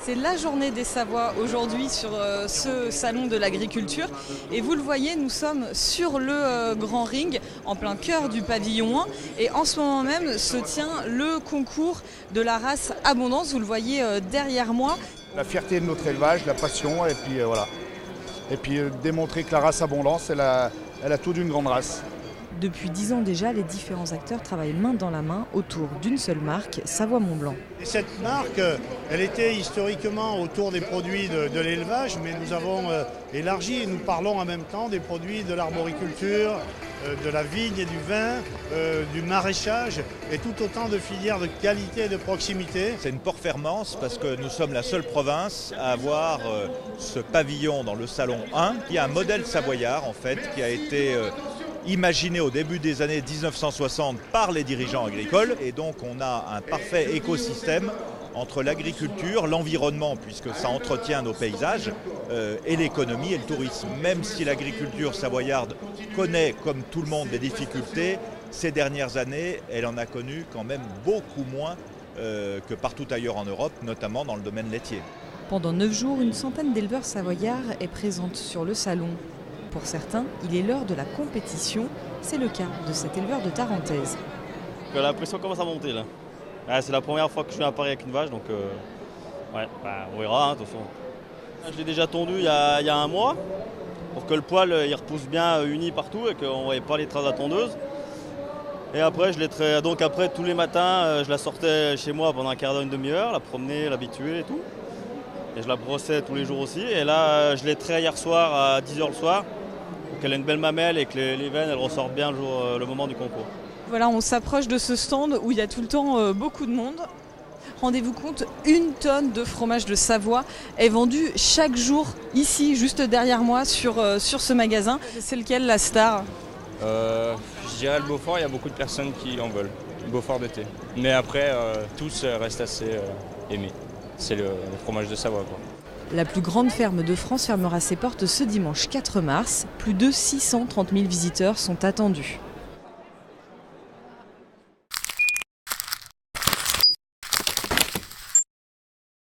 C'est la journée des Savoies aujourd'hui sur ce salon de l'agriculture. Et vous le voyez, nous sommes sur le grand ring, en plein cœur du pavillon 1. Et en ce moment même se tient le concours de la race Abondance. Vous le voyez derrière moi. La fierté de notre élevage, la passion, et puis voilà. Et puis démontrer que la race Abondance, elle a tout d'une grande race. Depuis 10 ans déjà, les différents acteurs travaillent main dans la main autour d'une seule marque, Savoie-Mont-Blanc. Et cette marque, elle était historiquement autour des produits de l'élevage, mais nous avons élargi et nous parlons en même temps des produits de l'arboriculture, de la vigne et du vin, du maraîchage et tout autant de filières de qualité et de proximité. C'est une performance parce que nous sommes la seule province à avoir ce pavillon dans le salon 1 qui est un modèle savoyard en fait, qui a été imaginé au début des années 1960 par les dirigeants agricoles. Et donc on a un parfait écosystème entre l'agriculture, l'environnement, puisque ça entretient nos paysages, et l'économie et le tourisme. Même si l'agriculture savoyarde connaît, comme tout le monde, des difficultés, ces dernières années, elle en a connu quand même beaucoup moins que partout ailleurs en Europe, notamment dans le domaine laitier. Pendant 9 jours, une centaine d'éleveurs savoyards est présente sur le salon. Pour certains, il est l'heure de la compétition. C'est le cas de cet éleveur de Tarentaise. La pression commence à monter là. C'est la première fois que je viens à Paris avec une vache, donc on verra de toute façon. Je l'ai déjà tondu il y a un mois pour que le poil il repousse bien uni partout et qu'on ne voyait pas les traces de la tondeuse. Et après, après tous les matins, je la sortais chez moi pendant un quart d'heure, une demi-heure, la promener, l'habituer et tout. Et je la brossais tous les jours aussi. Et là, je l'ai traité hier soir à 10h le soir pour qu'elle ait une belle mamelle et que les veines elles ressortent bien le moment du concours. Voilà, on s'approche de ce stand où il y a tout le temps beaucoup de monde. Rendez-vous compte, 1 tonne de fromage de Savoie est vendue chaque jour ici, juste derrière moi, sur ce magasin. C'est lequel la star ? Je dirais le Beaufort, il y a beaucoup de personnes qui en veulent. Le Beaufort d'été. Mais après, tous restent assez aimés. C'est le fromage de Savoie, quoi. La plus grande ferme de France fermera ses portes ce dimanche 4 mars. Plus de 630 000 visiteurs sont attendus.